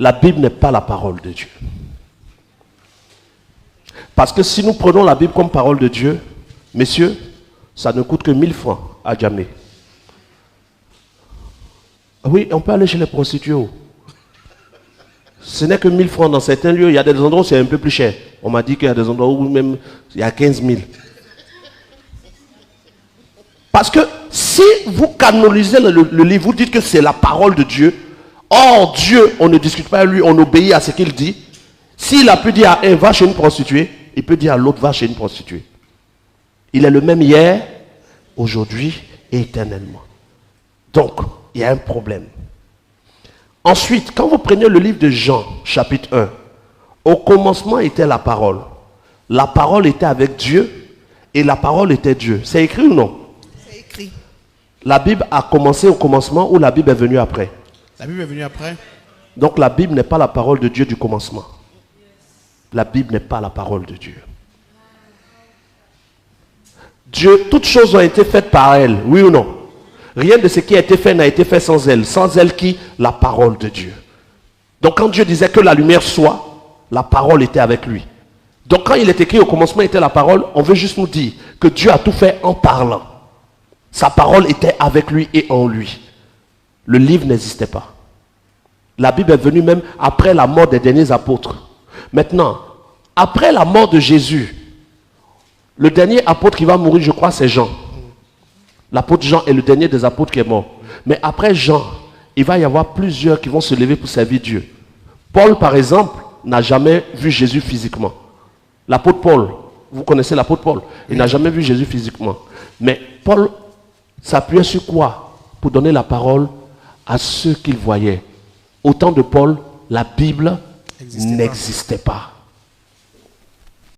La Bible n'est pas la parole de Dieu. Parce que si nous prenons la Bible comme parole de Dieu, messieurs, ça ne coûte que 1000 francs à jamais. Oui, on peut aller chez les prostituées. Ce n'est que 1000 francs dans certains lieux. Il y a des endroits où c'est un peu plus cher. On m'a dit qu'il y a des endroits où même il y a 15 000. Parce que si vous canonisez le livre, vous dites que c'est la parole de Dieu. Or, Dieu, on ne discute pas avec lui, on obéit à ce qu'il dit. S'il a pu dire à un, va chez une prostituée, il peut dire à l'autre, va chez une prostituée. Il est le même hier, aujourd'hui et éternellement. Donc, il y a un problème. Ensuite, quand vous prenez le livre de Jean, chapitre 1, au commencement était la parole. La parole était avec Dieu et la parole était Dieu. C'est écrit ou non? C'est écrit. La Bible a commencé au commencement ou la Bible est venue après? La Bible est venue après. Donc la Bible n'est pas la parole de Dieu du commencement. La Bible n'est pas la parole de Dieu. Dieu, toutes choses ont été faites par elle, oui ou non? Rien de ce qui a été fait n'a été fait sans elle. Sans elle qui? La parole de Dieu. Donc quand Dieu disait que la lumière soit, la parole était avec lui. Donc quand il est écrit au commencement était la parole, on veut juste nous dire que Dieu a tout fait en parlant. Sa parole était avec lui et en lui. Le livre n'existait pas. La Bible est venue même après la mort des derniers apôtres. Maintenant, après la mort de Jésus, le dernier apôtre qui va mourir, je crois, c'est Jean. L'apôtre Jean est le dernier des apôtres qui est mort. Mais après Jean, il va y avoir plusieurs qui vont se lever pour servir Dieu. Paul, par exemple, n'a jamais vu Jésus physiquement. L'apôtre Paul, vous connaissez l'apôtre Paul, il n'a jamais vu Jésus physiquement. Mais Paul s'appuyait sur quoi pour donner la parole à ceux qu'il voyait? Au temps de Paul, la Bible n'existait pas.